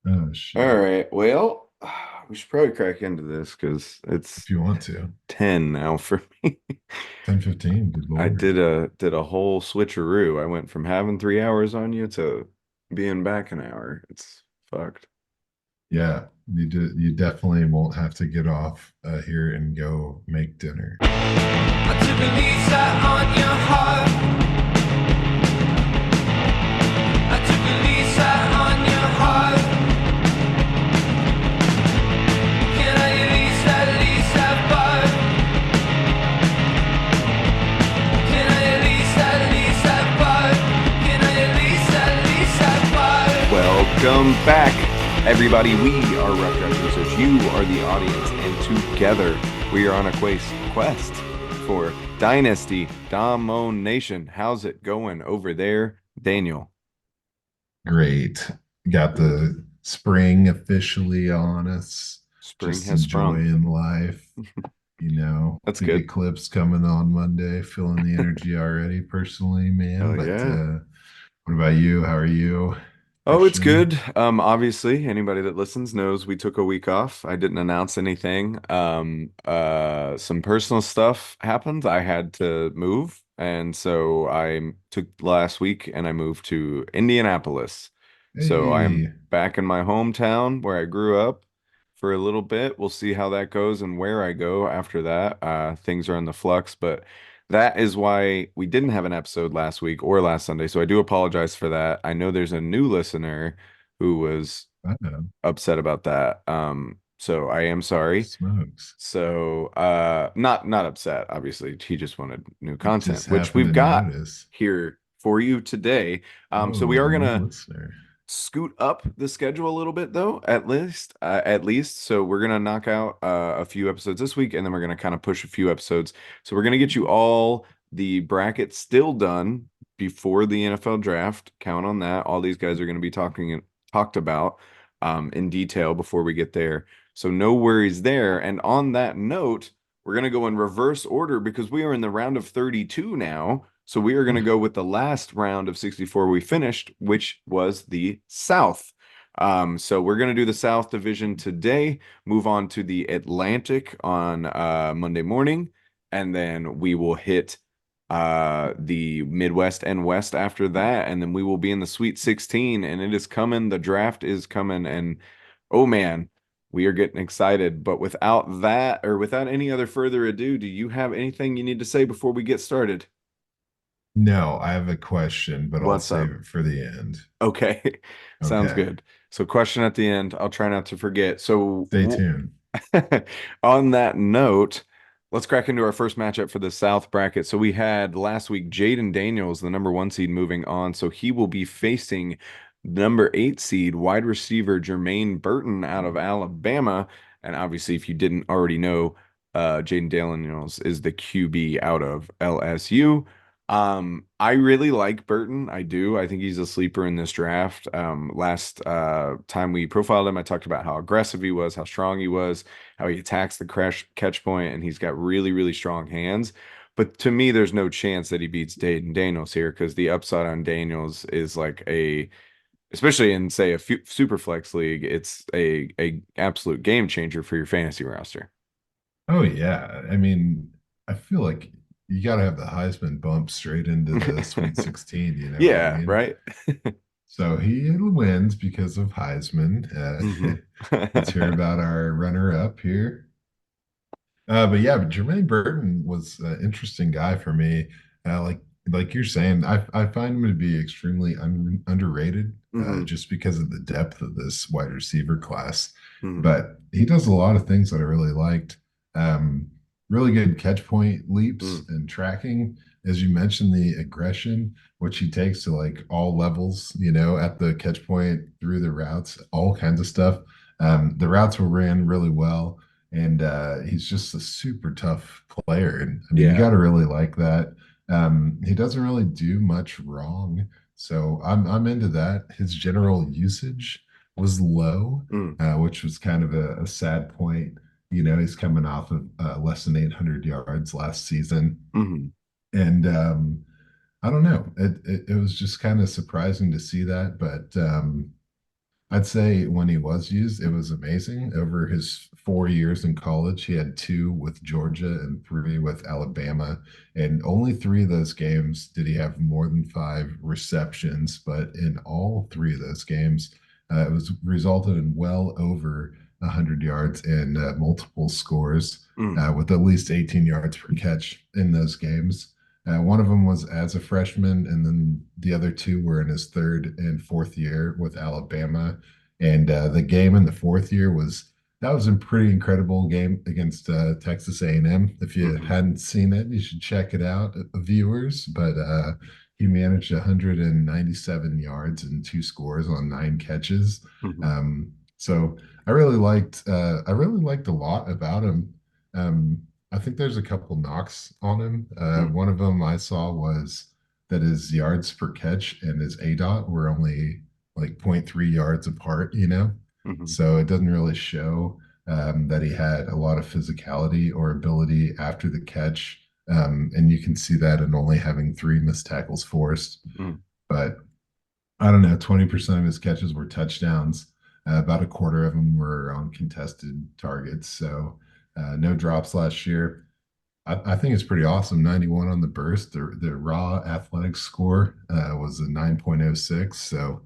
Oh All shit. right. Well, we should probably crack into this because If it's you want to. 10 now for me. 10:15, good I lord. did a whole switcheroo. I went from having 3 hours on you to being back an hour. It's fucked. Yeah, you definitely won't have to get off here and go make dinner. I took a lease out on your heart. I took a lease out on your heart. Can I at least have fun? Can I at least have fun? Can I at least have fun? Welcome back, everybody. We are Rough Draft Research. You are the audience, and together we are on a quest for Dynasty Domination. How's it going over there, Daniel? Great. Got Good. the spring officially on us. Spring Just has sprung. enjoying life. That's Big good. eclipse coming on Monday. Feeling the energy already personally, man. Hell But yeah. what about you? How are you, Oh, it's Christian? good. Obviously, anybody that listens knows we took a week off. I didn't announce anything. Some personal stuff happened. I had to move, and so I took last week and I moved to Indianapolis. So I'm Hey, back in my hometown where I grew up for a little bit. We'll see how that goes and where I go after that. Things are in the flux, but that is why we didn't have an episode last week or last Sunday. So I do apologize for that. I know there's a new listener who was I know. upset about that. So I am sorry. Smokes. So not upset, obviously. He just wanted new You content, just which happen we've to got notice. here for you today. So we Oh, are new gonna listener. scoot up the schedule a little bit though, at least. So we're gonna knock out a few episodes this week, and then we're gonna kind of push a few episodes. So we're gonna get you all the brackets still done before the NFL draft. Count on that. All these guys are gonna be talked about in detail before we get there. So no worries there. And on that note, we're gonna go in reverse order because we are in the round of 32 now. So we are going to go with the last round of 64 we finished, which was the South. So we're going to do the South Division today, move on to the Atlantic on Monday morning, and then we will hit the Midwest and West after that, and then we will be in the Sweet 16, and it is coming. The draft is coming, and oh man, we are getting excited. But without that, or without any other further ado, do you have anything you need to say before we get started? No, I have a question, but I'll What's save up? it for the end. Okay. Sounds Okay. good. So, question at the end. I'll try not to forget. So, Stay tuned. on that note, let's crack into our first matchup for the South bracket. So, we had last week Jayden Daniels, the number one seed, moving on. So, he will be facing number eight seed wide receiver Jermaine Burton out of Alabama. And obviously, if you didn't already know, Jayden Daniels is the QB out of LSU. I really like Burton. I do. I think he's a sleeper in this draft. Last time we profiled him, I talked about how aggressive he was, how strong he was, how he attacks the crash catch point, and he's got really, really strong hands. But to me, there's no chance that he beats Dayton Daniels here because the upside on Daniels is like especially in say a super flex league, it's a absolute game changer for your fantasy roster. Oh yeah. I mean, I feel like you got to have the Heisman bump straight into the Sweet 16, you know what I Yeah, mean? right. So he wins because of Heisman. hmm Let's hear about our runner-up here. But yeah, but Jermaine Burton was an interesting guy for me. Like you're saying, I find him to be extremely underrated, hmm just because of the depth of this wide receiver class. hmm But he does a lot of things that I really liked. Um, Really good catch point leaps and tracking, as you mentioned, the aggression which he takes to like all levels, at the catch point, through the routes, all kinds of stuff. The routes were ran really well, and he's just a super tough player. And I mean, you Yeah. got to really like that. He doesn't really do much wrong, so I'm into that. His general usage was low, Mm. which was kind of a sad point. He's coming off of less than 800 yards last season, hmm and I don't know. It was just kind of surprising to see that, but I'd say when he was used, it was amazing. Over his 4 years in college, he had two with Georgia and three with Alabama. And only three of those games did he have more than five receptions. But in all three of those games, it was resulted in well over 100 yards and multiple scores Mm, with at least 18 yards per catch in those games. One of them was as a freshman, and then the other two were in his third and fourth year with Alabama. And the game in the fourth year was a pretty incredible game against Texas A&M. If you mhm, hadn't seen it, you should check it out, viewers. But he managed 197 yards and two scores on nine catches. mhm, So I really liked a lot about him. Um, I think there's a couple knocks on him. mm, One of them I saw was that his yards per catch and his ADOT were only like zero point 0.3 yards apart, you know? mhm. So it doesn't really show that he had a lot of physicality or ability after the catch. And you can see that in only having three missed tackles forced. Mm. But I don't know, 20% of his catches were touchdowns. About a quarter of them were on contested targets. So no drops last year. I think it's pretty awesome. 91 on the burst. The raw athletic score was a 9.06. So,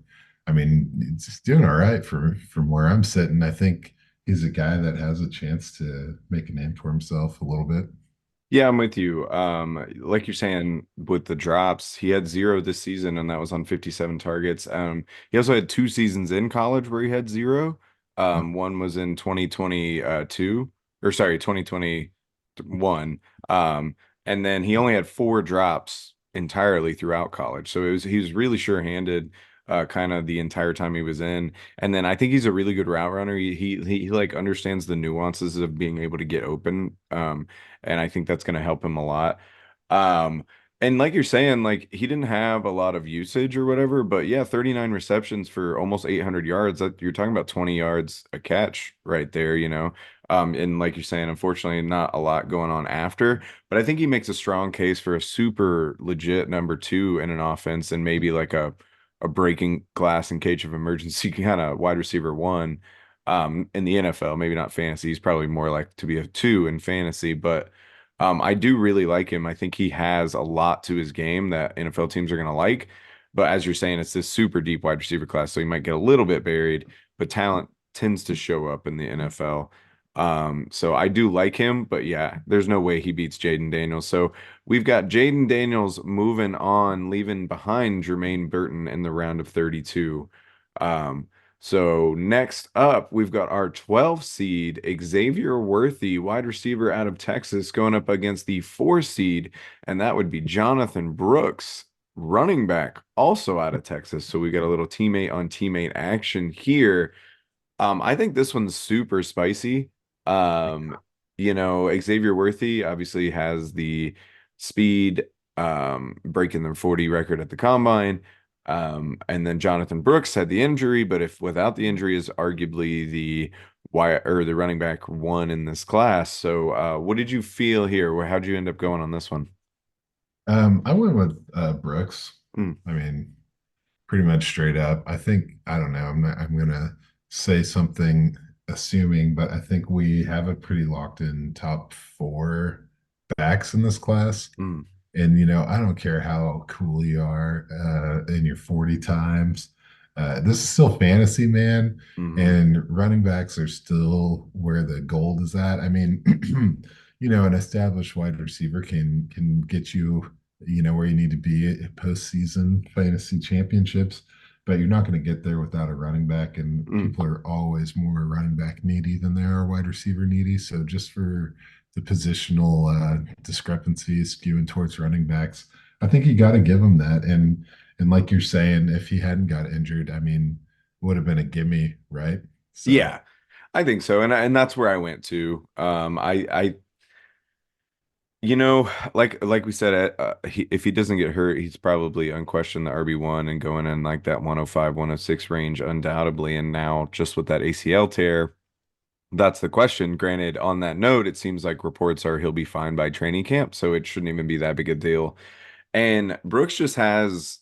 I mean, it's doing all right from where I'm sitting. I think he's a guy that has a chance to make a name for himself a little bit. Yeah, I'm with you. Like you're saying with the drops, he had zero this season, and that was on 57 targets. He also had 2 seasons in college where he had zero. One was in 2022, or sorry, 2021. And then he only had 4 drops entirely throughout college. So he was really sure-handed kind of the entire time he was in. And then I think he's a really good route runner. He like understands the nuances of being able to get open. And I think that's going to help him a lot. Um, and like you're saying, like he didn't have a lot of usage or whatever, but yeah, 39 receptions for almost 800 yards. That you're talking about 20 yards a catch right there, you know. And like you're saying, unfortunately, not a lot going on after, but I think he makes a strong case for a super legit number two in an offense and maybe like a breaking glass in case of emergency kind of wide receiver one in the NFL, maybe not fantasy. He's probably more like to be a two in fantasy, but I do really like him. I think he has a lot to his game that NFL teams are going to like. But as you're saying, it's this super deep wide receiver class, so he might get a little bit buried, but talent tends to show up in the NFL. So I do like him, but yeah, there's no way he beats Jayden Daniels. So we've got Jayden Daniels moving on, leaving behind Jermaine Burton in the round of 32. Um, so next up, we've got our 12 seed Xavier Worthy, wide receiver out of Texas, going up against the 4 seed, and that would be Jonathon Brooks, running back, also out of Texas. So we got a little teammate on teammate action here. I think this one's super spicy. Um, Xavier Worthy obviously has the speed, breaking the 40 record at the combine. And then Jonathon Brooks had the injury, but if without the injury is arguably the running back one in this class. So what did you feel here? How'd you end up going on this one? I went with Brooks. Mm, I mean, pretty much straight up. I don't know. I'm gonna say something assuming, but I think we have a pretty locked in top four backs in this class. mm, And I don't care how cool you are in your 40 times. This is still fantasy, man, mhm, and running backs are still where the gold is at. I mean, an established wide receiver can get you, where you need to be at postseason fantasy championships, but you're not going to get there without a running back. And mm. people are always more running back needy than they are wide receiver needy. So just for the positional discrepancies skewing towards running backs. I think you got to give him that. And like you're saying, if he hadn't got injured, I mean, would have been a gimme, right? So Yeah, I think so, and that's where I went to. Like we said, if he doesn't get hurt, he's probably unquestioned the RB1 and going in like that 105, 106 range undoubtedly. And now just with that ACL tear, that's the question. Granted, on that note, it seems like reports are he'll be fine by training camp, so it shouldn't even be that big a deal. And Brooks just has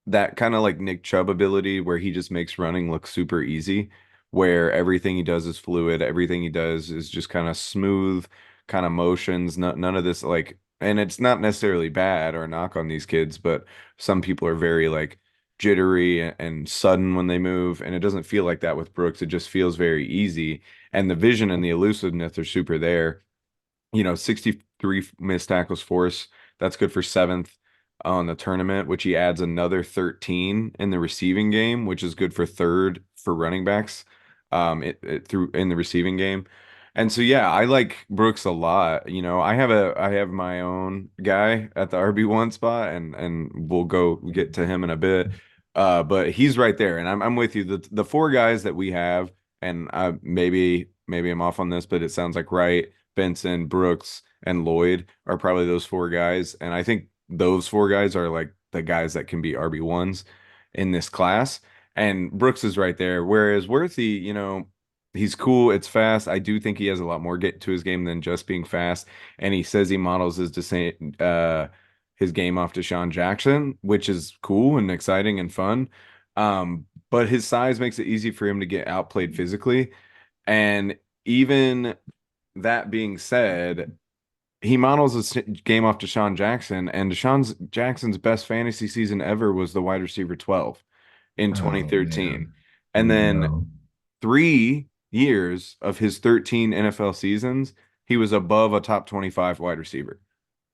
that kind of like Nick Chubb ability where he just makes running look super easy, where everything he does is fluid, everything he does is just kind of smooth, kind of motions, none of this like, and it's not necessarily bad or a knock on these kids, but some people are very like jittery and sudden when they move, and it doesn't feel like that with Brooks. It just feels very easy, and the vision and the elusiveness are super there. 63 missed tackles force. That's good for seventh on the tournament, which he adds another 13 in the receiving game, which is good for third for running backs, it through in the receiving game. And so yeah, I like Brooks a lot. I have my own guy at the RB1 spot, and we'll go get to him in a bit. But he's right there, and I'm with you. The four guys that we have, and maybe I'm off on this, but it sounds like Wright, Benson, Brooks, and Lloyd are probably those four guys. And I think those four guys are like the guys that can be RB1s in this class. And Brooks is right there. Whereas Worthy, he's cool. It's fast. I do think he has a lot more get to his game than just being fast. And he says he models his game off Deshaun Jackson, which is cool and exciting and fun. But his size makes it easy for him to get outplayed physically. And even that being said, he models his game off Deshaun Jackson, and Deshaun Jackson's best fantasy season ever was the wide receiver 12 in Oh 2013. man, And then no. 3 years of his 13 NFL seasons, he was above a top 25 wide receiver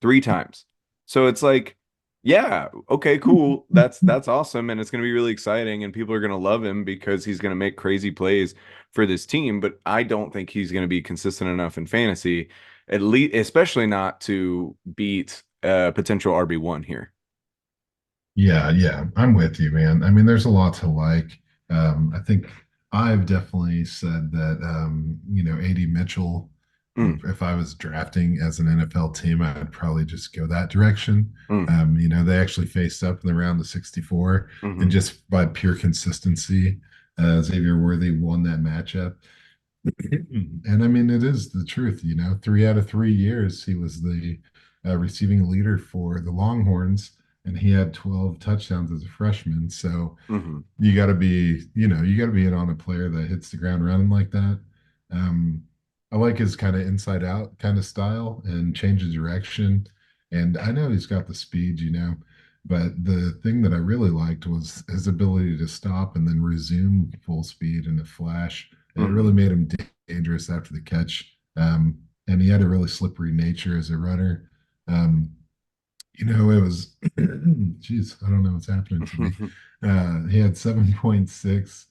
3 times. So it's like, yeah, okay, cool. That's awesome, and it's going to be really exciting, and people are going to love him because he's going to make crazy plays for this team. But I don't think he's going to be consistent enough in fantasy, at least, especially not to beat potential RB1 here. Yeah, yeah, I'm with you, man. I mean, there's a lot to like. I think I've definitely said that, AD Mitchell, Mm, if I was drafting as an NFL team, I'd probably just go that direction. mm, They actually faced up in the round of 64, and hmm just by pure consistency, Xavier Worthy won that matchup. And I mean, it is the truth, 3 out of 3 years, he was the receiving leader for the Longhorns, and he had 12 touchdowns as a freshman. So hmm you got to be in on a player that hits the ground running like that. Um, I like his kind of inside out kind of style and change of direction. And I know he's got the speed, but the thing that I really liked was his ability to stop and then resume full speed in a flash. And it really hmm made him dangerous after the catch. And he had a really slippery nature as a runner. Um, it was, geez, I don't know what's happening to me. He had 7.6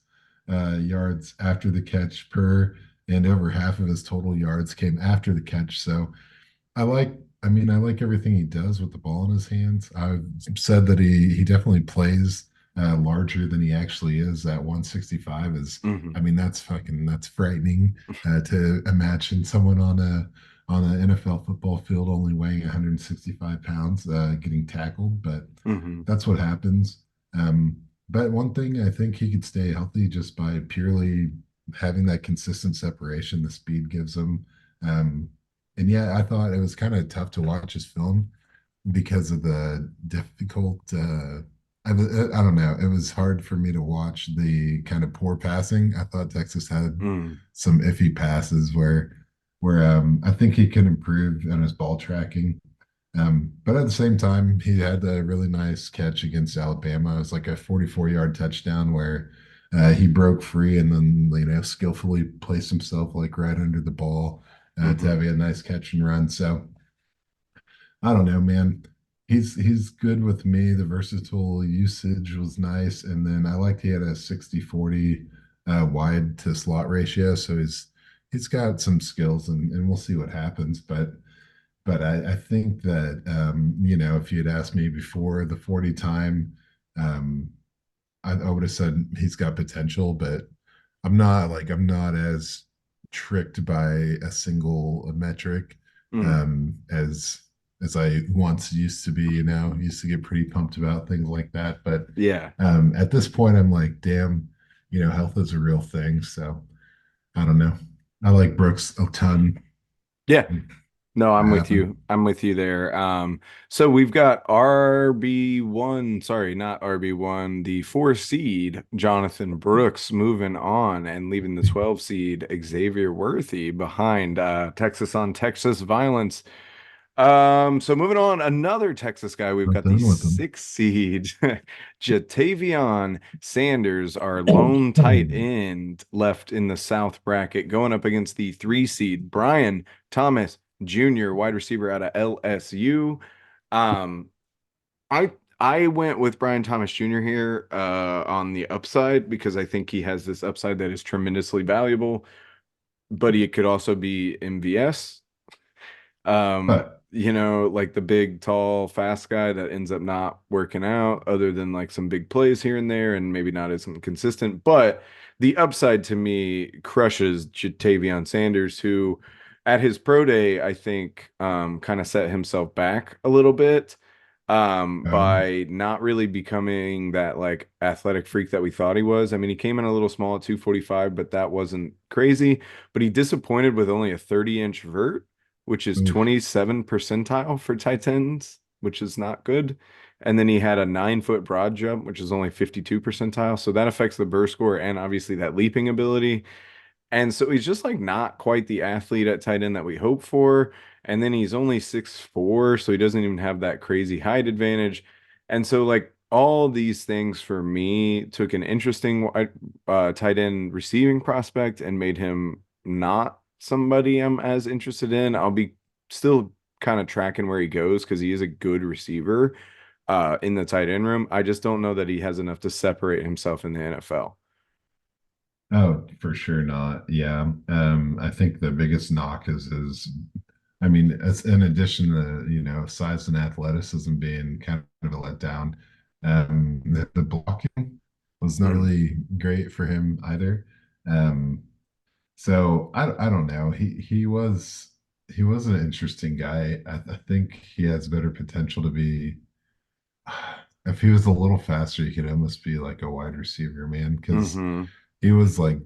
yards after the catch per, and over half of his total yards came after the catch. So I like, I like everything he does with the ball in his hands. I've said that he definitely plays larger than he actually is. At 165 is, hmm that's frightening to imagine someone on an NFL football field only weighing 165 pounds getting tackled, but hmm that's what happens. But one thing I think he could stay healthy just by purely having that consistent separation the speed gives him. Um, and yeah, I thought it was kind of tough to watch his film because of the difficult. I don't know. It was hard for me to watch the kind of poor passing. I thought Texas had mm some iffy passes where I think he can improve on his ball tracking. But at the same time, he had a really nice catch against Alabama. It was like a 44-yard touchdown where he broke free and then skillfully placed himself like right under the ball to hmm have a nice catch and run. So I don't know, man. He's good with me. The versatile usage was nice, and then I liked he had a 60-40 wide to slot ratio. So he's got some skills, and we'll see what happens. But I think that if you'd asked me before the 40 time, um, I would have said he's got potential, but I'm not as tricked by a single metric mm as I once used to be, used to get pretty pumped about things like that. But Yeah. at this point I'm like, damn, health is a real thing. So I don't know. I like Brooks a ton. Yeah. No, I'm with happen. you. I'm with you there. So we've got RB1, sorry, not RB1, the 4 seed, Jonathon Brooks, moving on and leaving the 12 seed, Xavier Worthy, behind Texas on Texas violence. So moving on, another Texas guy. We've Not got the done with them. 6 seed, Jatavion Sanders, our lone tight end left in the South bracket, going up against the 3 seed, Brian Thomas Jr., wide receiver out of LSU. Um, I went with Brian Thomas Jr. here on the upside because I think he has this upside that is tremendously valuable, but he could also be MVS. But Like the big, tall, fast guy that ends up not working out, other than like some big plays here and there, and maybe not as consistent. But the upside to me crushes Jatavion Sanders, who at his pro day, I think, kind of set himself back a little bit, oh, by not really becoming that like athletic freak that we thought he was. I mean, he came in a little small at 245, but that wasn't crazy. But he disappointed with only a 30-inch vert, which is oof. 27 percentile for tight ends, which is not good. And then he had a 9 foot broad jump, which is only 52 percentile. So that affects the burst score and obviously that leaping ability. And so he's just like not quite the athlete at tight end that we hope for. And then he's only 6'4", so he doesn't even have that crazy height advantage. And so like all these things for me took an interesting tight end receiving prospect and made him not somebody I'm as interested in. I'll be still kind of tracking where he goes because he is a good receiver in the tight end room. I just don't know that he has enough to separate himself in the NFL. Oh, for sure not. Yeah. I think the biggest knock is I mean, it's in addition to, size and athleticism being kind of a letdown. The blocking was not Mm, really great for him either. Um, so I don't know. He was an interesting guy. I think he has better potential to be. If he was a little faster, he could almost be like a wide receiver, man, because mm-hmm, he was like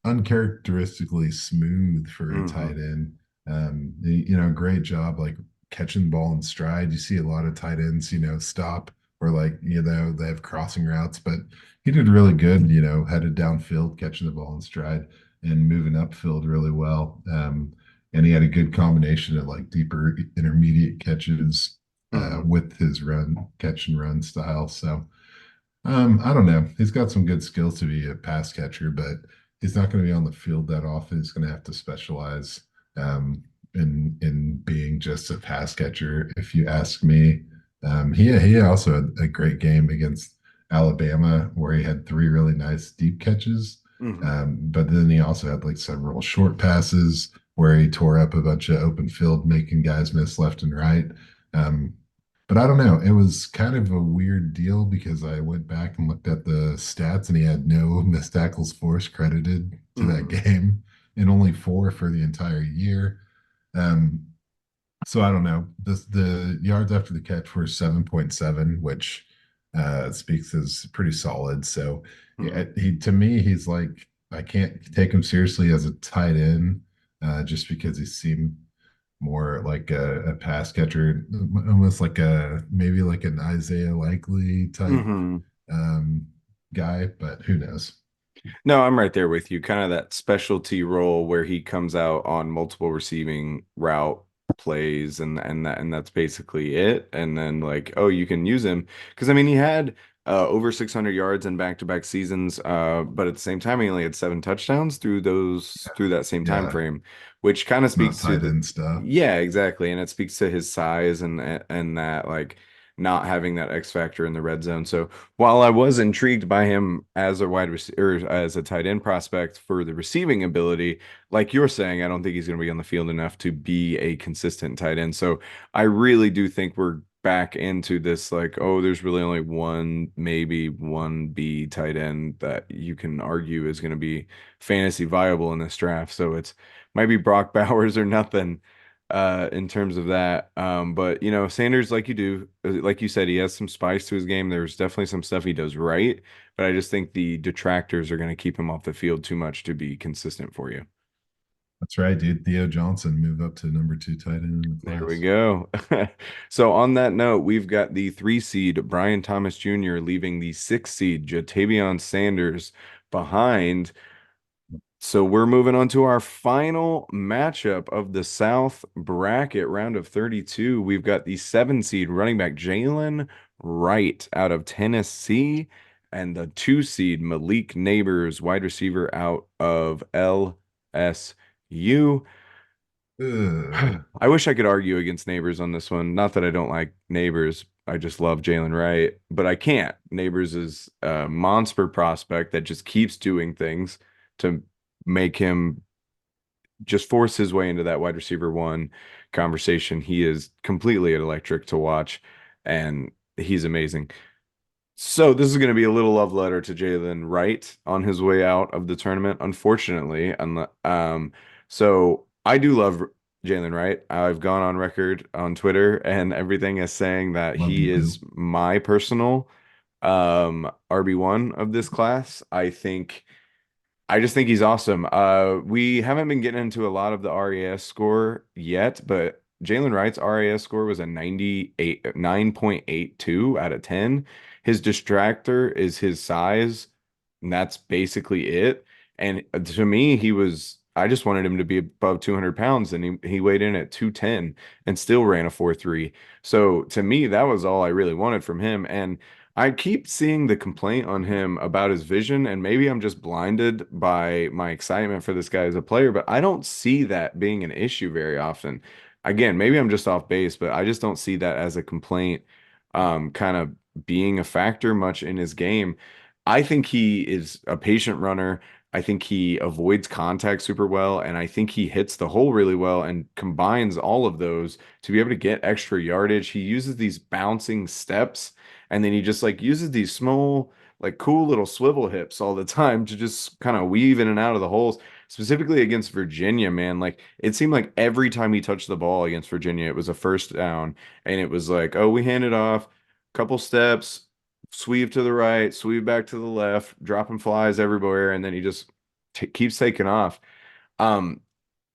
uncharacteristically smooth for a mm-hmm, tight end. Great job like catching the ball in stride. You see a lot of tight ends, stop or like, they have crossing routes, but he did really good, headed downfield, catching the ball in stride and moving upfield really well. And he had a good combination of like deeper intermediate catches mm-hmm. with his run, catch and run style. So I don't know. He's got some good skills to be a pass catcher, but he's not going to be on the field that often. He's going to have to specialize in being just a pass catcher, if you ask me. He also had a great game against Alabama where he had 3 really nice deep catches. Mm-hmm. But then he also had like several short passes where he tore up a bunch of open field, making guys miss left and right. Um, but I don't know. It was kind of a weird deal because I went back and looked at the stats and he had no missed tackles force credited to that Mm-hmm. game and only 4 for the entire year. Um, so I don't know. The yards after the catch were 7.7, which speaks as pretty solid. So Mm-hmm. yeah, he to me, he's like I can't take him seriously as a tight end just because he seemed more like a pass catcher, almost like a maybe like an Isaiah Likely type Mm-hmm. um, guy, but who knows? No, I'm right there with you. Kind of that specialty role where he comes out on multiple receiving route plays and that's basically it. And then like, oh, you can use him because I mean he had over 600 yards in back-to-back seasons, but at the same time he only had 7 touchdowns through that same time Yeah, frame, which kind of it's not speaks to tight the end stuff. yeah, exactly, and it speaks to his size and that like not having that X factor in the red zone. So while I was intrigued by him as a wide receiver, or as a tight end prospect for the receiving ability, like you're saying, I don't think he's going to be on the field enough to be a consistent tight end. So I really do think we're back into this like, oh, there's really only one, maybe one B tight end that you can argue is going to be fantasy viable in this draft. So it's might be Brock Bowers or nothing in terms of that. But Sanders, like you said, he has some spice to his game. There's definitely some stuff he does right, but I just think the detractors are going to keep him off the field too much to be consistent for you. That's right, dude. Theo Johnson move up to number 2 tight end in the There we class. go. So on that note, we've got the 3 seed Brian Thomas Jr. leaving the 6 seed Jatavion Sanders behind. So we're moving on to our final matchup of the South bracket round of 32. We've got the 7 seed running back Jaylen Wright out of Tennessee and the 2 seed Malik Nabers, wide receiver out of LSU. Ugh. I wish I could argue against Neighbors on this one. Not that I don't like Neighbors. I just love Jaylen Wright, but I can't. Neighbors is a monster prospect that just keeps doing things to make him just force his way into that wide receiver one conversation. He is completely electric to watch, and he's amazing. So this is going to be a little love letter to Jaylen Wright on his way out of the tournament, unfortunately. So I do love Jaylen Wright. I've gone on record on Twitter and everything as saying that Love he you, boo. is my personal RB1 of this class. I just think he's awesome. We haven't been getting into a lot of the RAS score yet, but Jaylen Wright's RAS score was a 9.82 out of 10. His distractor is his size, and that's basically it. And to me, I just wanted him to be above 200 pounds, and he weighed in at 210 and still ran a 4.3. So to me, that was all I really wanted from him. And I keep seeing the complaint on him about his vision, and maybe I'm just blinded by my excitement for this guy as a player, but I don't see that being an issue very often. Again, maybe I'm just off base, but I just don't see that as a complaint, kind of being a factor much in his game. I think he is a patient runner. I think he avoids contact super well, and I think he hits the hole really well and combines all of those to be able to get extra yardage. He uses these bouncing steps, and then he just like uses these small, like cool little swivel hips all the time to just kind of weave in and out of the holes. Specifically against Virginia, man, like it seemed like every time he touched the ball against Virginia, it was a first down, and it was like, oh, we hand it off, couple steps, sweep to the right, sweep back to the left, dropping flies everywhere, and then he just keeps taking off. Um,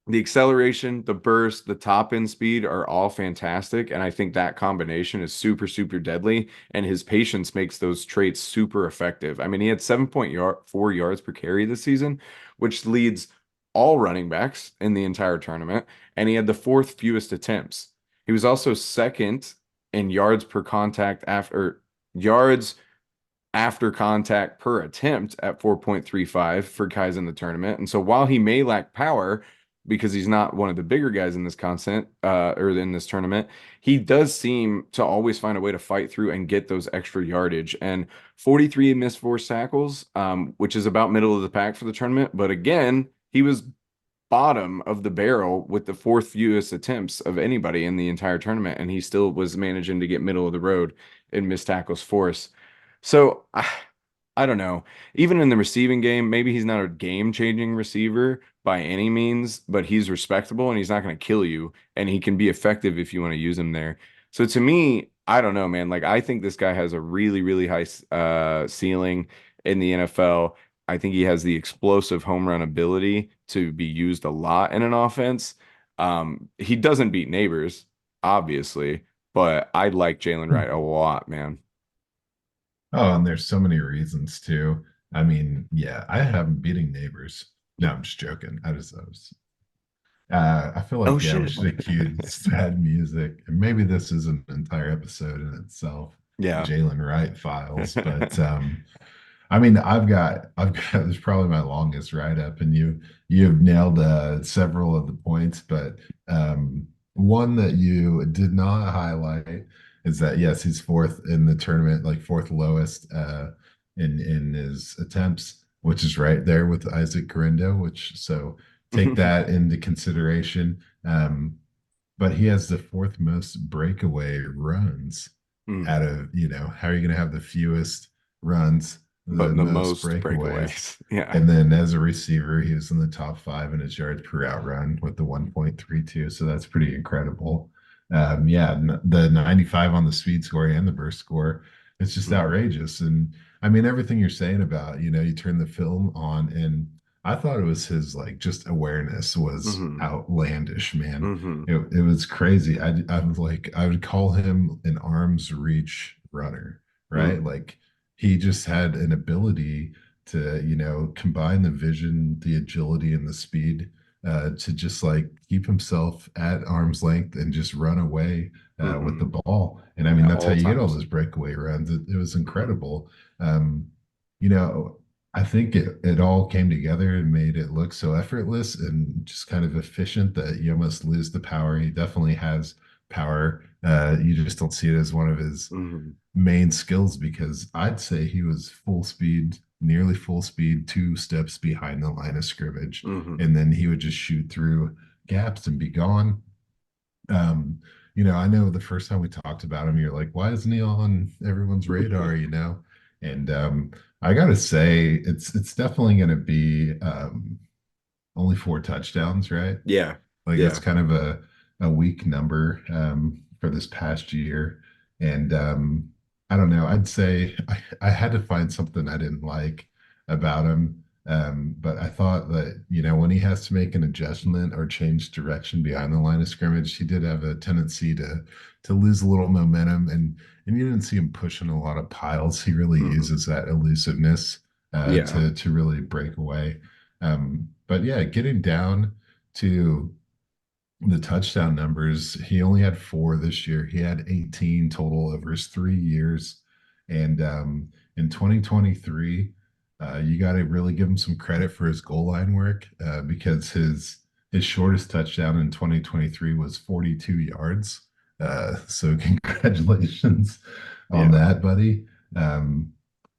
the acceleration, the burst, the top end speed are all fantastic. And I think that combination is super, super deadly. And his patience makes those traits super effective. I mean, he had 7.4 yards per carry this season, which leads all running backs in the entire tournament. And he had the 4th fewest attempts. He was also 2nd in yards per contact yards after contact per attempt at 4.35 for guys in the tournament. And so while he may lack power because he's not one of the bigger guys in this or in this tournament, he does seem to always find a way to fight through and get those extra yardage. And 43 missed forced tackles, which is about middle of the pack for the tournament. But again, he was bottom of the barrel with the 4th fewest attempts of anybody in the entire tournament, and he still was managing to get middle of the road in missed tackles force. So I don't know. Even in the receiving game, maybe he's not a game-changing receiver by any means, but he's respectable and he's not going to kill you, and he can be effective if you want to use him there. So to me, I don't know, man. Like I think this guy has a really, really high ceiling in the NFL. I think he has the explosive home run ability to be used a lot in an offense. He doesn't beat Neighbors, obviously, but I like Jaylen Wright a lot, man. Oh, and there's so many reasons too. I mean, yeah, I haven't beating Neighbors. No, I'm just joking. I feel Oh like, yeah, we shit. should have queued sad music. And maybe this is an entire episode in itself, Yeah. Jaylen Wright files. But I mean, I've got this is probably my longest write up, and you've nailed several of the points, but one that you did not highlight is that yes, he's 4th in the tournament, like 4th lowest in his attempts, which is right there with Isaac Garindo, which so take that into consideration. But he has the 4th most breakaway runs Mm. out of, how are you going to have the fewest runs, But the the most most breakaways? breakaways. Yeah. And then as a receiver, he was in the top 5 in his yards per out run with the 1.32. So that's pretty incredible. Yeah, the 95 on the speed score and the burst score, it's just Mhm. outrageous. And I mean, everything you're saying about, you turn the film on and I thought it was his like just awareness was Hmm. outlandish, man. Hmm. It was crazy. I was like I would call him an arms reach runner, right? Mm. Like he just had an ability to, combine the vision, the agility, and the speed to just like keep himself at arm's length and just run away with the Hmm. ball. And I mean, At that's how all you get all times. those breakaway runs. It was Hmm. incredible. Um, you know, I think it all came together and made it look so effortless and just kind of efficient that you almost lose the power. He definitely has power. You just don't see it as one of his Hmm. main skills because I'd say he was full speed, nearly full speed, 2 steps behind the line of scrimmage. Hmm. And then he would just shoot through gaps and be gone. Um, I know the first time we talked about him, you're like, why isn't he on everyone's radar, And I gotta say, it's definitely gonna be only 4 touchdowns, right? Yeah. Like that's Yeah. kind of a weak number for this past year. And I don't know. I'd say I had to find something I didn't like about him. But I thought that, when he has to make an adjustment or change direction behind the line of scrimmage, he did have a tendency to lose a little momentum and you didn't see him pushing a lot of piles. He really Hmm. uses that elusiveness Yeah. to really break away. But yeah, getting down to the touchdown numbers, he only had 4 this year. He had 18 total over his 3 years. And in 2023, you got to really give him some credit for his goal line work because his shortest touchdown in 2023 was 42 yards. So congratulations on Yeah. that, buddy. Um,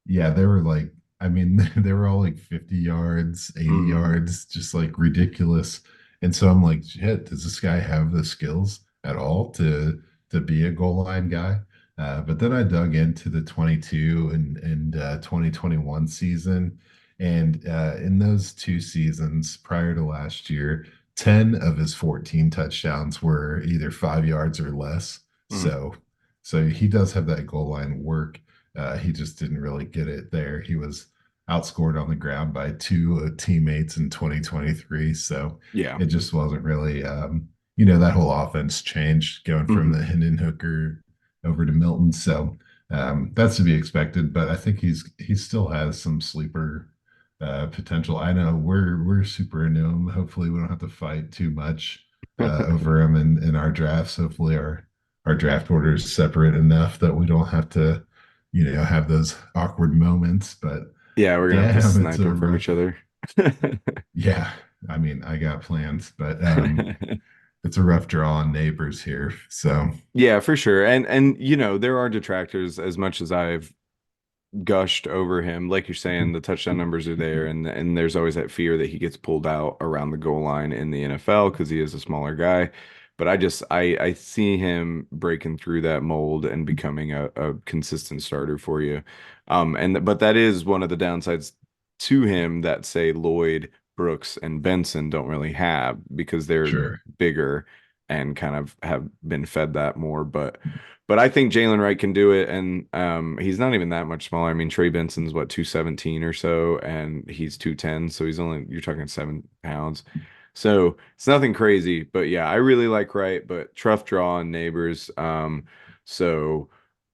yeah, they were like, I mean, they were all like 50 yards, 80 Hmm. yards, just like ridiculous. And so I'm like, shit, does this guy have the skills at all to be a goal line guy? But then I dug into the 22 and 2021 season, and in those 2 seasons prior to last year, 10 of his 14 touchdowns were either 5 yards or less. Hmm. So he does have that goal line work. He just didn't really get it there. He was outscored on the ground by 2 teammates in 2023. So Yeah. it just wasn't really, that whole offense changed going from Hmm. the Hendon Hooker over to Milton. So that's to be expected, but I think he still has some sleeper potential. I know we're super into him. Hopefully, we don't have to fight too much over him in our drafts. Hopefully, our draft order is separate enough that we don't have to, have those awkward moments. But Yeah, we're gonna have to damn, it's snipe a him from rough. each other. Yeah, I mean, I got plans, but it's a rough draw on neighbors here. So Yeah, for sure. And there are detractors as much as I've gushed over him. Like you're saying, the touchdown numbers are there, and there's always that fear that he gets pulled out around the goal line in the NFL because he is a smaller guy. But I see him breaking through that mold and becoming a consistent starter for you. But that is one of the downsides to him that say Lloyd, Brooks, and Benson don't really have because they're sure. bigger and kind of have been fed that more. But I think Jaylen Wright can do it, and he's not even that much smaller. I mean, Trey Benson's what 217 or so, and he's 210, so he's only you're talking 7 pounds. So it's nothing crazy, but yeah, I really like Wright, but tough draw on Neighbors. So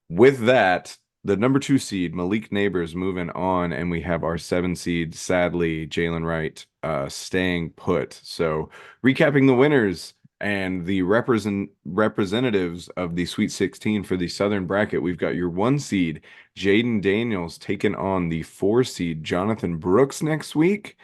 with that, the number 2 seed Malik Nabers moving on, and we have our 7 seed, sadly, Jaylen Wright staying put. So recapping the winners and the representatives of the Sweet 16 for the Southern bracket, we've got your 1 seed Jayden Daniels taking on the 4 seed Jonathon Brooks next week,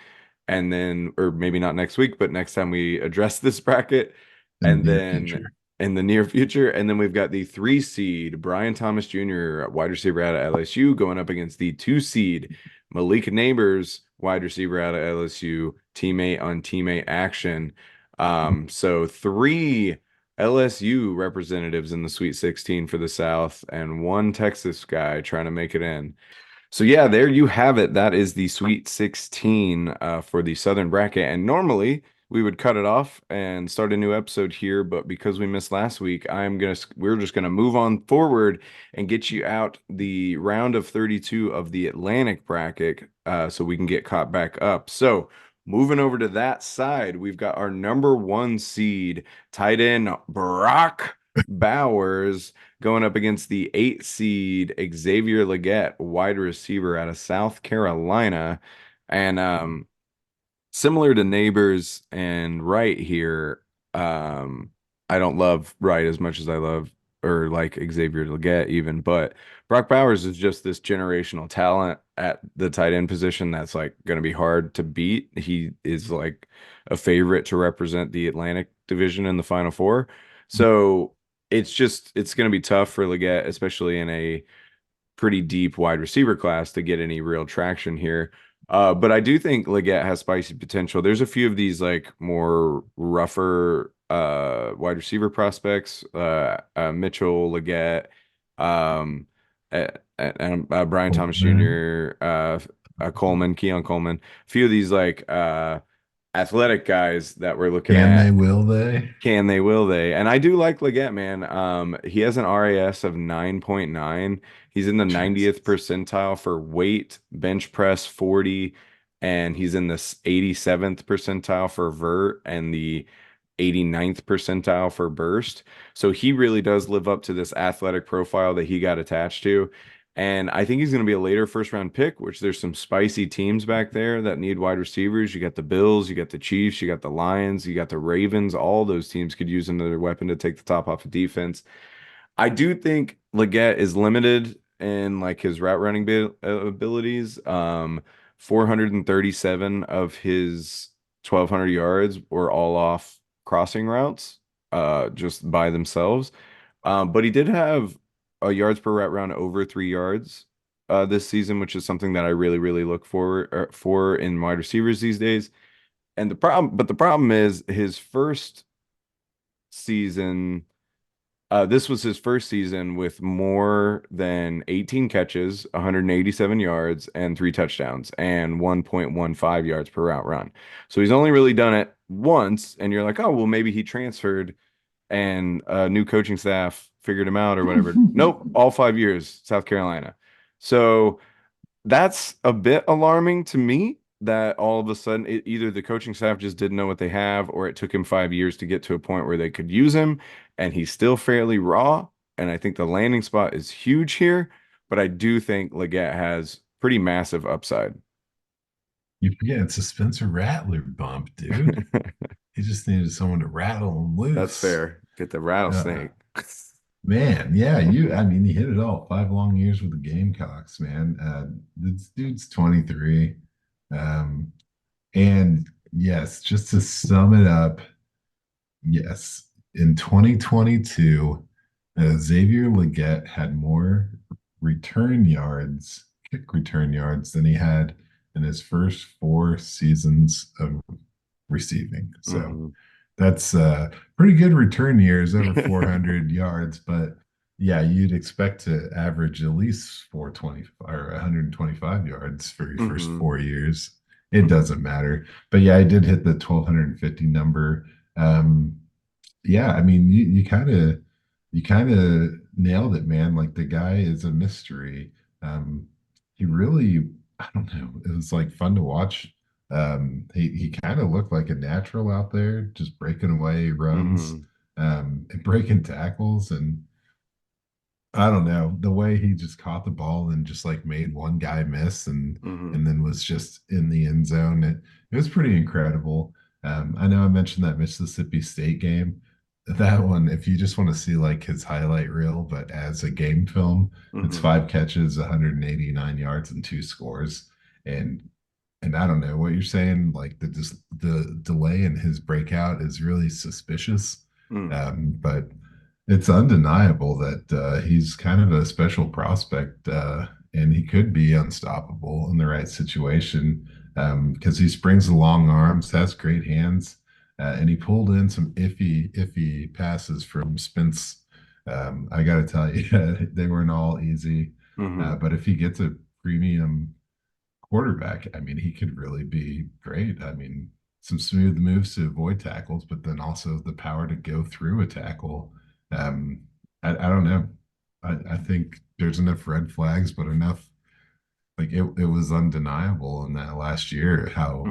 and then, or maybe not next week, but next time we address this bracket, In the and near then future. in the near future, and then we've got the 3 seed Brian Thomas Jr., wide receiver out of LSU, going up against the 2 seed Malik Nabers, wide receiver out of LSU, teammate on teammate action. So 3 LSU representatives in the Sweet 16 for the South, and 1 Texas guy trying to make it in. So yeah, there you have it. That is the Sweet 16 for the Southern bracket. And normally we would cut it off and start a new episode here, but because we missed last week, we're just gonna move on forward and get you out the round of 32 of the Atlantic bracket, so we can get caught back up. So Moving over to that side, we've got our number 1 seed, tight end Brock Bowers, going up against the 8 seed Xavier Legette, wide receiver out of South Carolina. And similar to Neighbors and Wright here, I don't love Wright as much as I love or like Xavier Legette even, but Brock Bowers is just this generational talent at the tight end position that's like going to be hard to beat. He is like a favorite to represent the Atlantic Division in the Final Four. So it's going to be tough for Legette, especially in a pretty deep wide receiver class, to get any real traction here. But I do think Legette has spicy potential. There's a few of these like more rougher wide receiver prospects, Mitchell, Legette, um, and Brian Thomas Jr., Coleman, Keon Coleman, a few of these like athletic guys that we're looking Can at. they, will they? Can they, will they? And I do like Legette, man. He has an RAS of 9.9. He's in the 90th percentile for weight, bench press 40, and he's in the 87th percentile for vert and the 89th percentile for burst. So he really does live up to this athletic profile that he got attached to. And I think he's going to be a later first round pick, which there's some spicy teams back there that need wide receivers. You got the Bills, you got the Chiefs, you got the Lions, you got the Ravens. All those teams could use another weapon to take the top off of defense. I do think Legette is limited in like his route running abilities. 437 of his 1,200 yards were all off crossing routes, just by themselves. But he did have a yards per route run over 3 yards this season, which is something that I really, really look for in wide receivers these days. And the problem is his first season. This was his first season with more than 18 catches, 187 yards, and 3 touchdowns, and 1.15 yards per route run. So he's only really done it once, and you're like, oh, well, maybe he transferred and new coaching staff figured him out or whatever. Nope, all 5 years, South Carolina. So that's a bit alarming to me that all of a sudden either the coaching staff just didn't know what they have, or it took him 5 years to get to a point where they could use him, and he's still fairly raw. And I think the landing spot is huge here, but I do think Legette has pretty massive upside. You forget it's a Spencer Rattler bump, dude. He just needed someone to rattle him loose. That's fair. Get the rattlesnake. Man, yeah, I mean, he hit it all. 5 long years with the Gamecocks, man. This dude's 23. And yes, just to sum it up, yes, in 2022, Xavier Legette had more kick return yards than he had in his first 4 seasons of receiving. So that's pretty good return years, over 400 yards. But yeah, you'd expect to average at least 420 or 125 yards for your first 4 years. It doesn't matter. But yeah, I did hit the 1,250 number. Yeah, I mean, you kind of nailed it, man. Like, the guy is a mystery. He really, I don't know, it was like fun to watch. He kind of looked like a natural out there, just breaking away runs, and breaking tackles. And I don't know, the way he just caught the ball and just like made one guy miss, and then was just in the end zone. It was pretty incredible. I know I mentioned that Mississippi State game. That one, if you just want to see like his highlight reel, but as a game film, it's 5 catches, 189 yards, and 2 scores. And I don't know what you're saying. Like, the delay in his breakout is really suspicious. But it's undeniable that he's kind of a special prospect, and he could be unstoppable in the right situation, because he springs the long arms, has great hands, and he pulled in some iffy passes from Spence. I got to tell you, they weren't all easy. But if he gets a premium quarterback, I mean, he could really be great. I mean, some smooth moves to avoid tackles, but then also the power to go through a tackle. I don't know. I think there's enough red flags, but enough, like, it was undeniable in that last year how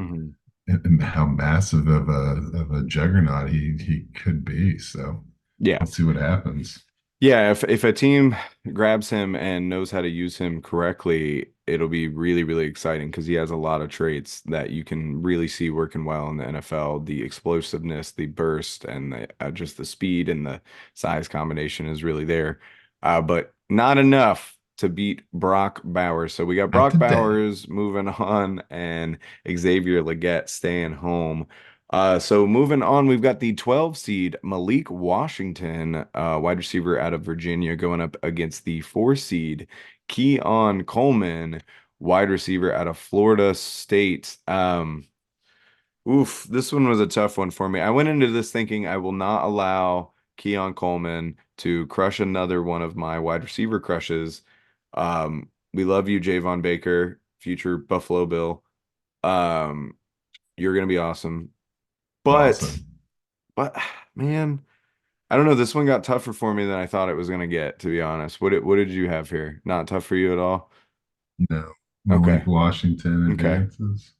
and how massive of a juggernaut he could be. So Yeah. let's see what happens. Yeah, if a team grabs him and knows how to use him correctly, it'll be really, really exciting because he has a lot of traits that you can really see working well in the NFL. The explosiveness, the burst, and just the speed and the size combination is really there. But not enough to beat Brock Bowers. So we got Not Brock today. Bowers moving on and Xavier Legette staying home. So moving on, we've got the 12 seed Malik Washington, wide receiver out of Virginia, going up against the 4 seed Keon Coleman, wide receiver out of Florida State. This one was a tough one for me. I went into this thinking I will not allow Keon Coleman to crush another one of my wide receiver crushes. We love you, Javon Baker, future Buffalo Bill. You're gonna be awesome. But Awesome. But man, I don't know. This one got tougher for me than I thought it was gonna get, to be honest. What did you have here? Not tough for you at all? No. Okay. Malik Washington Okay. advances.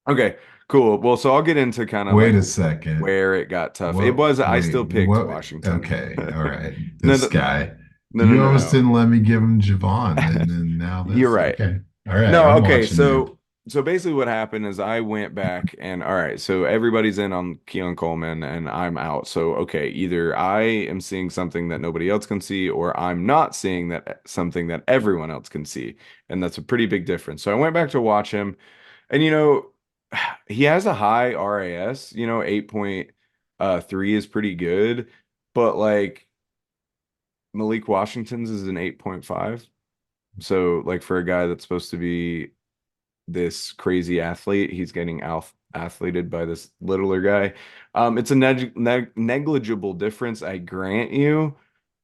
Okay. Cool. Well, so I'll get into kind of Wait like a second. where it got tough. It What? was I Wait, still picked what? Washington. Okay, all right. No, This guy. no, no, You no, almost no. didn't let me give him Javon, and then now You're this. right. Okay, all right. No, I'm okay. watching you. So basically what happened is I went back and all right, so everybody's in on Keon Coleman and I'm out. So okay, either I am seeing something that nobody else can see or I'm not seeing that something that everyone else can see. And that's a pretty big difference. So I went back to watch him and he has a high RAS, 8.3 is pretty good, but like Malik Washington's is an 8.5. So like for a guy that's supposed to be this crazy athlete. He's getting athleted by this littler guy. It's a negligible difference, I grant you.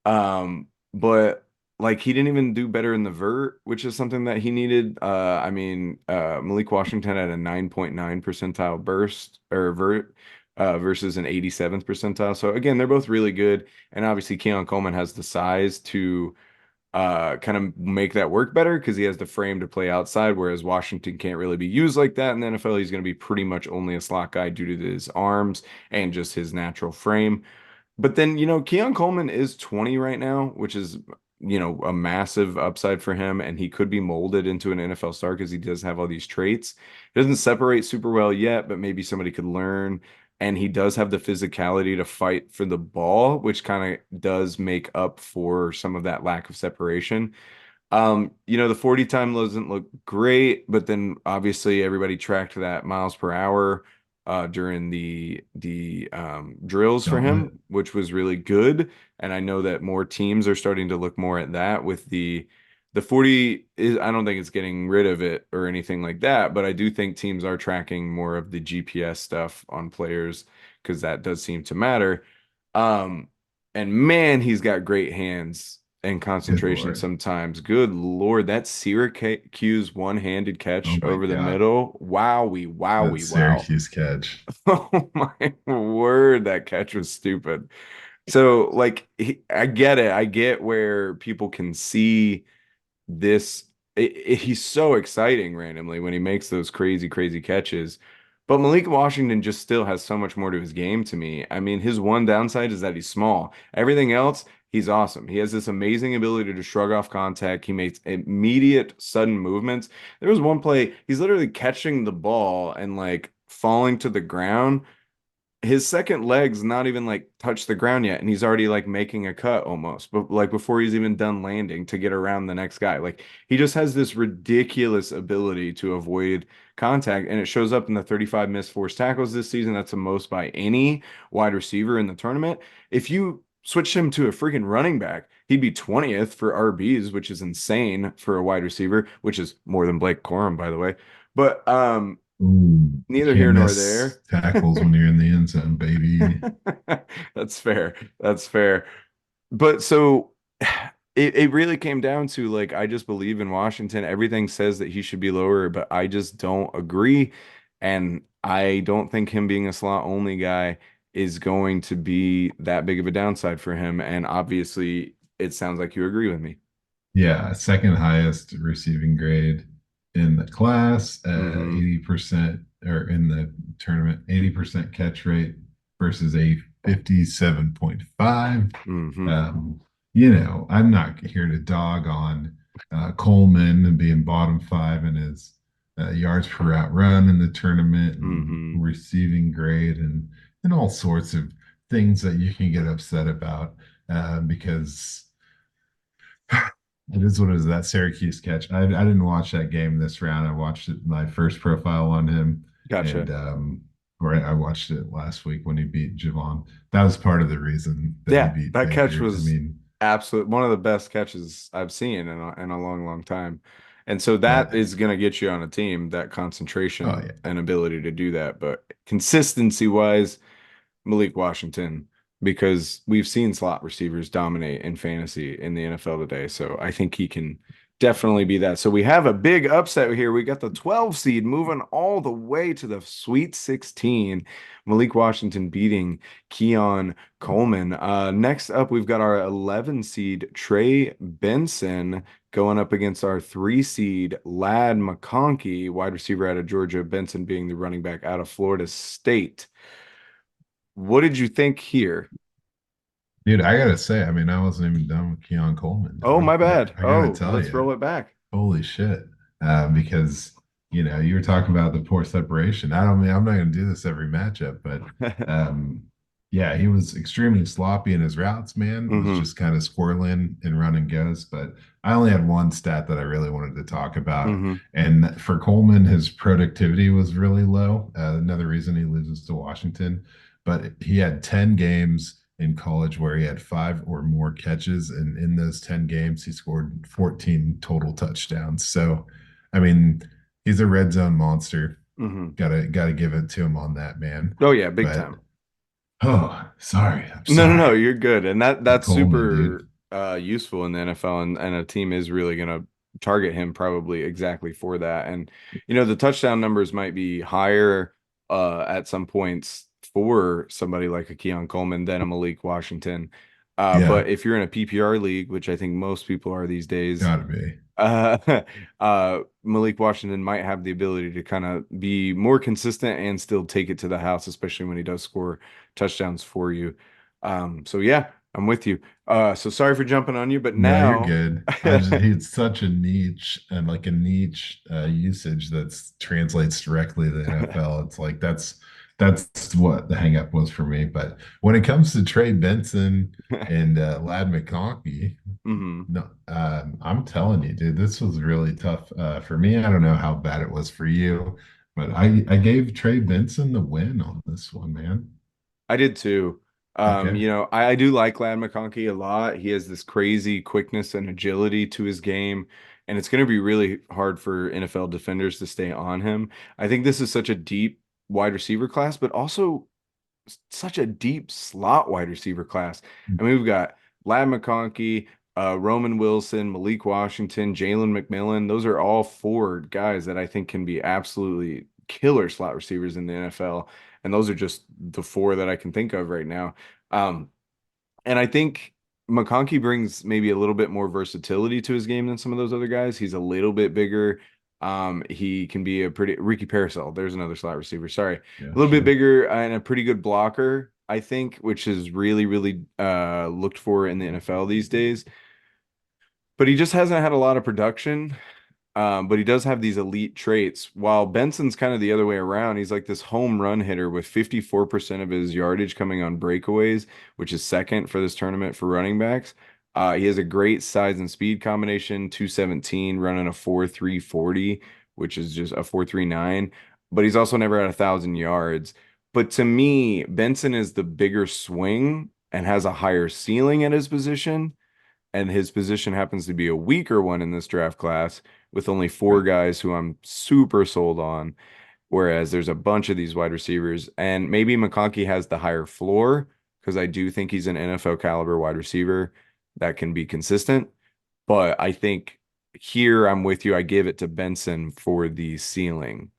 But like he didn't even do better in the vert, which is something that he needed. Malik Washington had a 9.9 percentile burst or vert. Versus an 87th percentile. So again, they're both really good. And obviously Keon Coleman has the size to kind of make that work better because he has the frame to play outside, whereas Washington can't really be used like that in the NFL. He's going to be pretty much only a slot guy due to his arms and just his natural frame. But then, Keon Coleman is 20 right now, which is, a massive upside for him. And he could be molded into an NFL star because he does have all these traits. He doesn't separate super well yet, but maybe somebody could learn. And he does have the physicality to fight for the ball, which kind of does make up for some of that lack of separation. The 40 time doesn't look great, but then obviously everybody tracked that miles per hour during the drills for Gauntlet. him, which was really good. And I know that more teams are starting to look more at that with the 40 is I don't think it's getting rid of it or anything like that, but I do think teams are tracking more of the GPS stuff on players because that does seem to matter. Um, and man, he's got great hands and Good concentration Lord. sometimes. Good Lord, that Syracuse one-handed Oh catch my over the God. middle. Wowie, That wowie, wow. Syracuse catch. Oh my word, that catch was stupid. So, like, I get it. I get where people can see this. He's so exciting randomly when he makes those crazy, crazy catches. But Malik Washington just still has so much more to his game to me. I mean, his one downside is that he's small. Everything else, he's awesome. He has this amazing ability to shrug off contact. He makes immediate, sudden movements. There was one play, he's literally catching the ball and like falling to the ground, his second leg's not even like touched the ground yet, and he's already like making a cut almost, but like before he's even done landing to get around the next guy. Like he just has this ridiculous ability to avoid contact, and it shows up in the 35 missed forced tackles this season. That's the most by any wide receiver in the tournament. If you switch him to a freaking running back, he'd be 20th for RBs, which is insane for a wide receiver, which is more than Blake Corum, by the way. But Ooh, you neither can't here nor miss there. tackles when you're in the end zone, baby. That's fair. That's fair. But so it really came down to like I just believe in Washington. Everything says that he should be lower, but I just don't agree. And I don't think him being a slot only guy is going to be that big of a downside for him. And obviously, it sounds like you agree with me. Yeah, second highest receiving grade in the class, Hmm. 80% or in the tournament, 80% catch rate versus a 57.5. Um, I'm not here to dog on Coleman and being bottom five in his yards per route run in the tournament and receiving grade and all sorts of things that you can get upset about because it is what it is. That Syracuse catch. I didn't watch that game this round. I watched it my first profile on him. Gotcha. And or I watched it last week when he beat Javon. That was part of the reason that he beat that catch Baker. was absolute one of the best catches I've seen in a long, long time. And so that is going to get you on a team, that concentration and ability to do that. But consistency wise, Malik Washington, because we've seen slot receivers dominate in fantasy in the NFL today. So I think he can definitely be that. So we have a big upset here. We got the 12 seed moving all the way to the Sweet 16. Malik Washington beating Keon Coleman. Next up, we've got our 11 seed Trey Benson going up against our 3 seed Ladd McConkey, wide receiver out of Georgia, Benson being the running back out of Florida State. What did you think here? Dude, I gotta say, I mean, I wasn't even done with Keon Coleman. Oh, my bad. I gotta tell let's you, roll it back. Holy shit. Because you were talking about the poor separation. I'm not gonna do this every matchup, but yeah, he was extremely sloppy in his routes, man. It was just kind of squirreling and run and goes. But I only had one stat that I really wanted to talk about. And for Coleman, his productivity was really low. Another reason he loses to Washington. But he had 10 games in college where he had 5 or more catches, and in those 10 games he scored 14 total touchdowns. So I mean, he's a red zone monster. Gotta give it to him on that, man. Oh yeah, big time. Oh, sorry. No, you're good. And that's Coleman, super useful in the NFL, and a team is really gonna target him probably exactly for that. And the touchdown numbers might be higher at some points for somebody like a Keon Coleman than a Malik Washington. But if you're in a PPR league, which I think most people are these days, gotta be. Malik Washington might have the ability to kind of be more consistent and still take it to the house, especially when he does score touchdowns for you. So yeah, I'm with you. So sorry for jumping on you, but now you're good. He's such a niche and like a niche usage that translates directly to the NFL. It's like that's what the hang up was for me. But when it comes to Trey Benson and Ladd McConkey, no, I'm telling you, dude, this was really tough for me. I don't know how bad it was for you, but I gave Trey Benson the win on this one, man. I did too. Okay. I do like Ladd McConkey a lot. He has this crazy quickness and agility to his game, and it's going to be really hard for NFL defenders to stay on him. I think this is such a deep wide receiver class, but also such a deep slot wide receiver class. I mean, we've got Ladd McConkey, Roman Wilson, Malik Washington, Jalen McMillan. Those are all 4 guys that I think can be absolutely killer slot receivers in the NFL. And those are just the 4 that I can think of right now. And I think McConkey brings maybe a little bit more versatility to his game than some of those other guys. He's a little bit bigger. He can be a pretty Ricky Parasol. There's another slot receiver. Sorry, a little bit bigger and a pretty good blocker, I think, which is really, really looked for in the NFL these days. But he just hasn't had a lot of production. But he does have these elite traits. While Benson's kind of the other way around, he's like this home run hitter with 54% of his yardage coming on breakaways, which is second for this tournament for running backs. He has a great size and speed combination, 217, running a 4.3 40, which is just a 4.39. But he's also never had 1,000 yards. But to me, Benson is the bigger swing and has a higher ceiling at his position. And his position happens to be a weaker one in this draft class with only 4 guys who I'm super sold on. Whereas there's a bunch of these wide receivers, and maybe McConkey has the higher floor because I do think he's an NFL caliber wide receiver that can be consistent. But I think here I'm with you. I give it to Benson for the ceiling.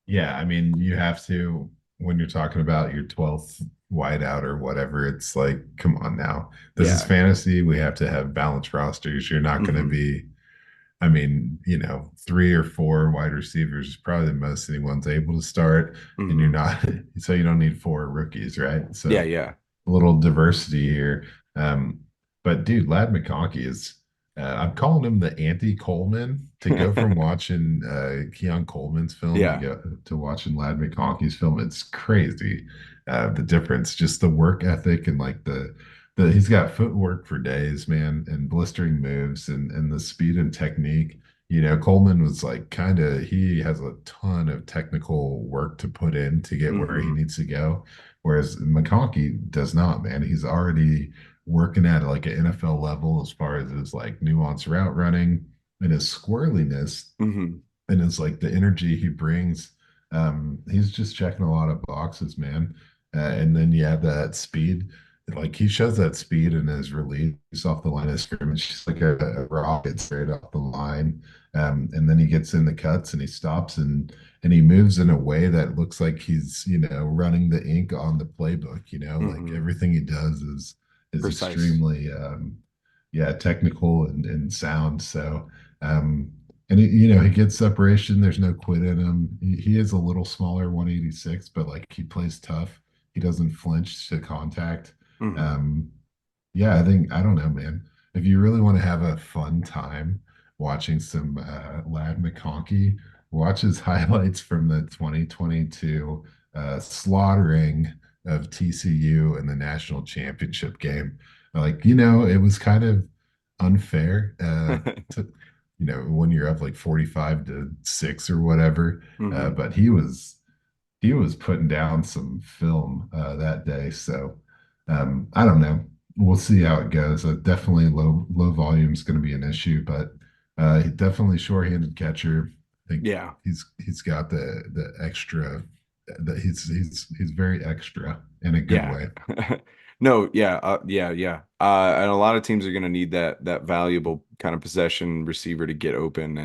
Yeah, I mean, you have to, when you're talking about your 12th wideout or whatever, it's like, come on now. This is fantasy. We have to have balanced rosters. You're not going to be I mean, 3 or 4 wide receivers is probably the most anyone's able to start, and you're Mhm. not, so you don't need 4 rookies, right? Yeah, So yeah. a little diversity here. But dude, Ladd McConkey is, I'm calling him the anti-Coleman to go from watching Keon Coleman's film to Yeah. go to watching Ladd McConkey's film. It's crazy, the difference, just the work ethic and like the he's got footwork for days, man, and blistering moves and the speed and technique. Coleman was like he has a ton of technical work to put in to get where he Hmm. needs to go. Whereas McConkey does not, man. He's already working at like an NFL level as far as his like nuanced route running and his squirreliness Hmm. and it's like the energy he brings. He's just checking a lot of boxes, man. And then you have that speed. Like he shows that speed in his release off the line of scrimmage. He's like a rocket straight off the line. And then he gets in the cuts and he stops and he moves in a way that looks like he's, running the ink on the playbook, like Hmm. everything he does is Precise. extremely yeah, technical and sound. So and he gets separation. There's no quit in him. He is a little smaller, 186, but like he plays tough. He doesn't flinch to contact. Hmm. Um, yeah, I don't know, man. If you really want to have a fun time watching some Ladd McConkey, watch his highlights from the 2022 slaughtering of TCU in the national championship game. Like, it was kind of unfair to, when you're up like 45-6 or whatever. Hmm. But he was putting down some film that day. So I don't know. We'll see how it goes. Definitely low volume is going to be an issue, but definitely short-handed catcher. I think Yeah. he's got the extra. That he's very extra in a good Yeah. way. No, yeah, yeah, yeah. And a lot of teams are going to need that valuable kind of possession receiver to get open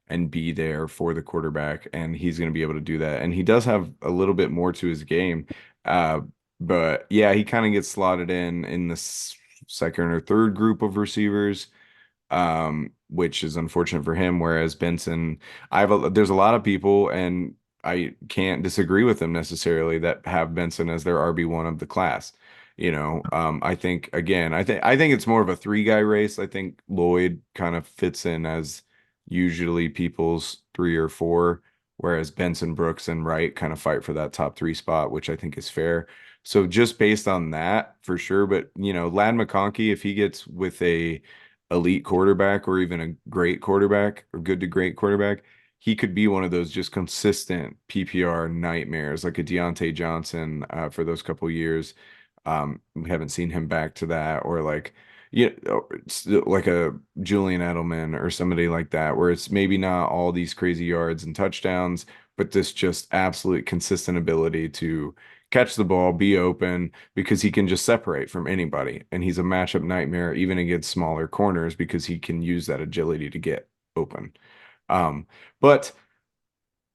and be there for the quarterback, and he's going to be able to do that. And he does have a little bit more to his game. Uh, but yeah, he kind of gets slotted in this second or third group of receivers, which is unfortunate for him. Whereas Benson, there's a lot of people, and I can't disagree with them necessarily that have Benson as their RB1 of the class. I think again, I think it's more of a three-guy race. I think Lloyd kind of fits in as usually people's 3 or 4, whereas Benson, Brooks, and Wright kind of fight for that top 3 spot, which I think is fair. So just based on that, for sure. But Ladd McConkey, if he gets with a elite quarterback or even a great quarterback or good to great quarterback, he could be one of those just consistent PPR nightmares, like a Deontay Johnson for those couple years. We haven't seen him back to that, or like like a Julian Edelman or somebody like that, where it's maybe not all these crazy yards and touchdowns, but this just absolute consistent ability to catch the ball, be open, because he can just separate from anybody. And he's a matchup nightmare, even against smaller corners, because he can use that agility to get open. But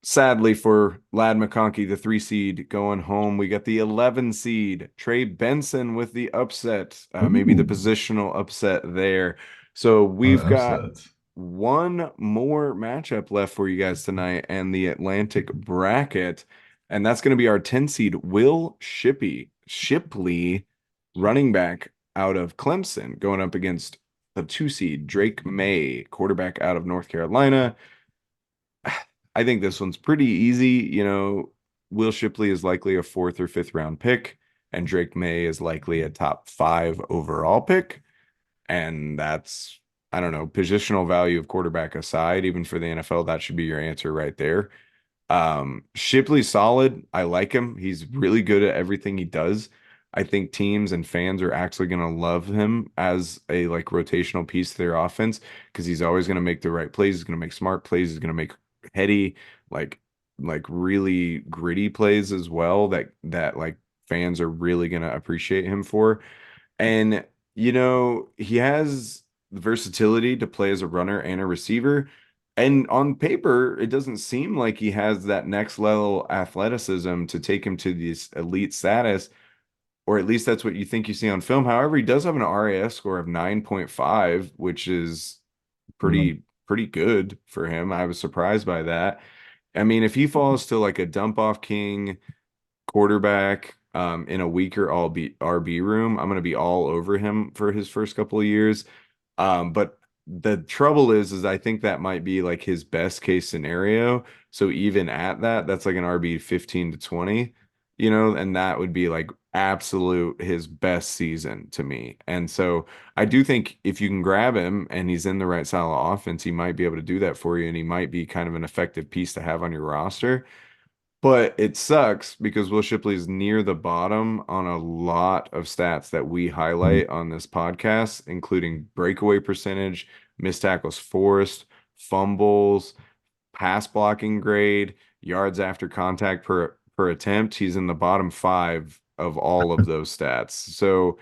sadly for Ladd McConkey, the 3 seed going home, we got the 11 seed, Trey Benson with the upset, maybe the Ooh, positional upset there. So a lot we've of got upsets. one more matchup left for you guys tonight and the Atlantic bracket. And that's going to be our 10 seed, Will Shipley, running back out of Clemson, going up against the 2 seed, Drake Maye, quarterback out of North Carolina. I think this one's pretty easy. Will Shipley is likely a 4th or 5th round pick, and Drake Maye is likely a top 5 overall pick. And that's, I don't know, positional value of quarterback aside, even for the NFL, that should be your answer right there. Shipley's solid. I like him. He's really good at everything he does. I think teams and fans are actually going to love him as a like rotational piece to their offense because he's always going to make the right plays. He's going to make smart plays. He's going to make heady, like really gritty plays as well that like fans are really going to appreciate him for. And he has the versatility to play as a runner and a receiver. And on paper, it doesn't seem like he has that next level athleticism to take him to this elite status, or at least that's what you think you see on film. However, he does have an RAS score of 9.5, which is pretty good for him. I was surprised by that. I mean, if he falls to like a dump off king quarterback in a weaker all RB room, I'm going to be all over him for his first couple of years. But the trouble is I think that might be like his best case scenario. So even at that, that's like an RB 15 to 20, and that would be like absolute his best season to me. And so I do think if you can grab him and he's in the right style of offense, he might be able to do that for you, and he might be kind of an effective piece to have on your roster. But it sucks because Will Shipley is near the bottom on a lot of stats that we highlight on this podcast, including breakaway percentage, missed tackles forced, fumbles, pass blocking grade, yards after contact per attempt. He's in the bottom 5 of all of those stats. So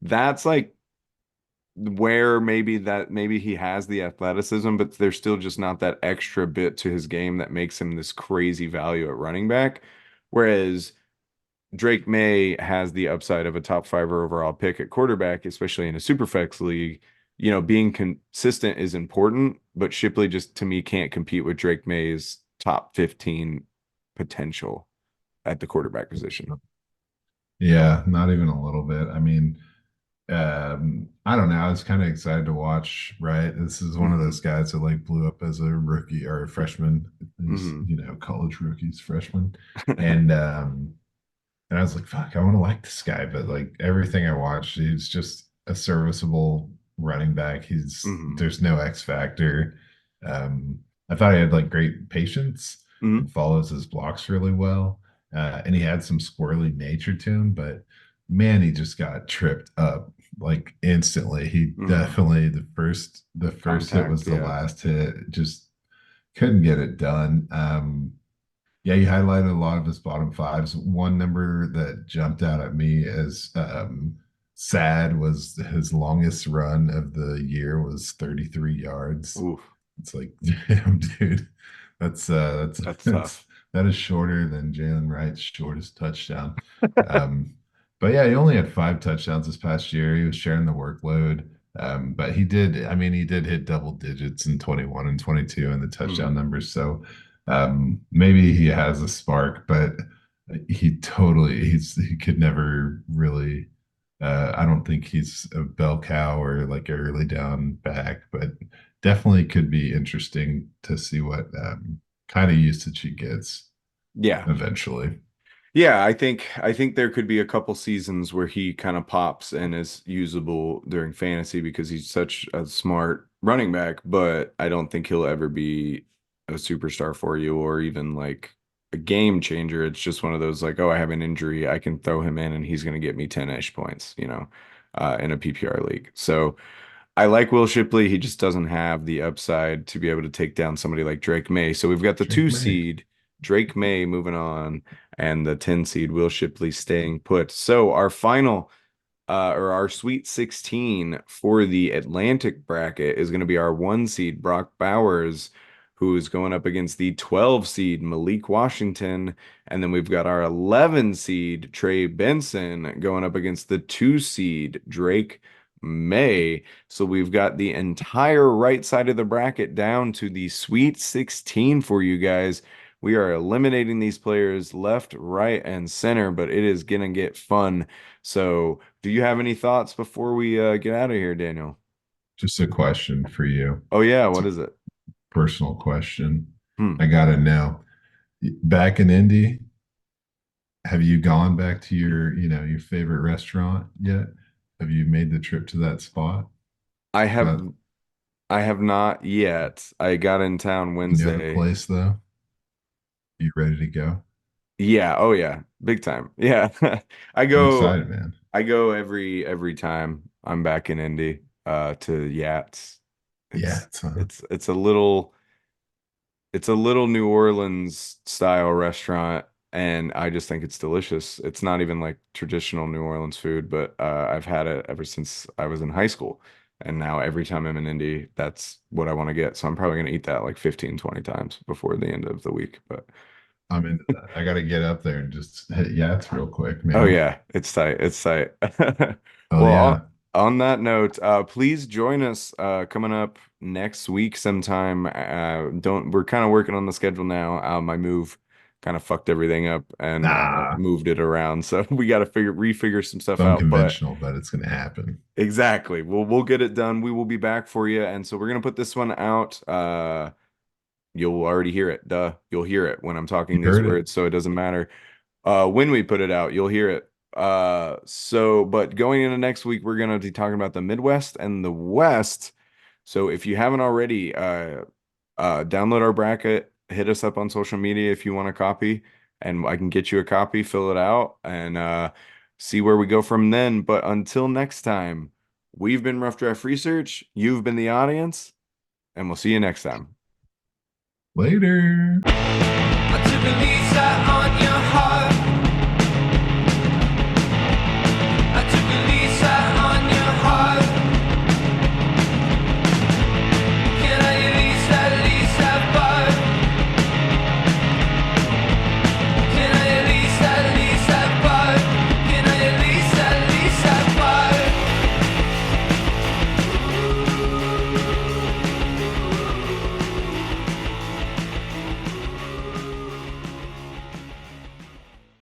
that's like where maybe he has the athleticism, but there's still just not that extra bit to his game that makes him this crazy value at running back. Whereas Drake Maye has the upside of a top 5 overall pick at quarterback, especially in a superflex league. Being consistent is important, but Shipley just to me can't compete with Drake Maye's top 15 potential at the quarterback position. Yeah, not even a little bit. I mean, I don't know. I was kind of excited to watch, right? This is one of those guys that like blew up as a rookie or a freshman. These, college rookies, freshmen. And I was like, fuck, I want to like this guy. But like everything I watched, he's just a serviceable running back. There's no X factor. I thought he had like great patience and follows his blocks really well. And he had some squirrely nature to him, but man, he just got tripped up like instantly. He definitely the first hit was the last hit, just couldn't get it done. Yeah, you highlighted a lot of his bottom 5s. One number that jumped out at me as sad was his longest run of the year was 33 yards. Oof. It's like, damn, dude, that's tough. That is shorter than Jaylen Wright's shortest touchdown. But yeah, he only had 5 touchdowns this past year. He was sharing the workload. But he did hit double digits in 21 and 22 in the touchdown numbers. So maybe he has a spark, but he could never really I don't think he's a bell cow or like a early down back, but definitely could be interesting to see what kind of usage he gets eventually. Yeah, I think there could be a couple seasons where he kind of pops and is usable during fantasy because he's such a smart running back, but I don't think he'll ever be a superstar for you or even like a game changer. It's just one of those like, oh, I have an injury, I can throw him in and he's going to get me 10-ish points, in a PPR league. So I like Will Shipley. He just doesn't have the upside to be able to take down somebody like Drake Maye. So we've got the 2 seed Drake Maye moving on, and the 10 seed Will Shipley staying put. So our final or our Sweet 16 for the Atlantic bracket is going to be our 1 seed Brock Bowers, who's going up against the 12 seed Malik Washington. And then we've got our 11 seed Trey Benson going up against the 2 seed Drake Maye. So we've got the entire right side of the bracket down to the Sweet 16 for you guys. We are eliminating these players left, right, and center, but it is going to get fun. So do you have any thoughts before we get out of here, Daniel? Just a question for you. Oh, yeah. What is it? Personal question. I gotta know. Back in Indy, have you gone back to your favorite restaurant yet? Have you made the trip to that spot? I have not yet. I got in town You Wednesday. know the place though? You ready to go? Yeah. Oh, yeah. Big time. Yeah. I'm excited, man. I go every time I'm back in Indy to Yats. It's a little New Orleans style restaurant, and I just think it's delicious. It's not even like traditional New Orleans food, but I've had it ever since I was in high school. And now every time I'm in Indy, that's what I want to get. So I'm probably going to eat that like 15, 20 times before the end of the week. But I'm into that. I got to get up there and just hit Yats real quick, man. oh yeah, it's tight. It's tight. Oh Well, yeah. On that note, please join us coming up next week sometime. We're kind of working on the schedule now. My move kind of fucked everything up and Nah, moved it around. So we got to refigure some it's stuff out. But unconventional, but it's going to happen. exactly. We'll get it done. We will be back for you. And so we're gonna put this one out. You'll already hear it. Duh. You'll hear it when I'm talking You these heard it. words, so it doesn't matter. When we put it out, you'll hear it. But going into next week, we're gonna be talking about the Midwest and the West. So if you haven't already, download our bracket, hit us up on social media if you want a copy, and I can get you a copy, fill it out, and see where we go from then. But until next time, we've been Rough Draft Research, you've been the audience, and we'll see you next time. Later. I took a lease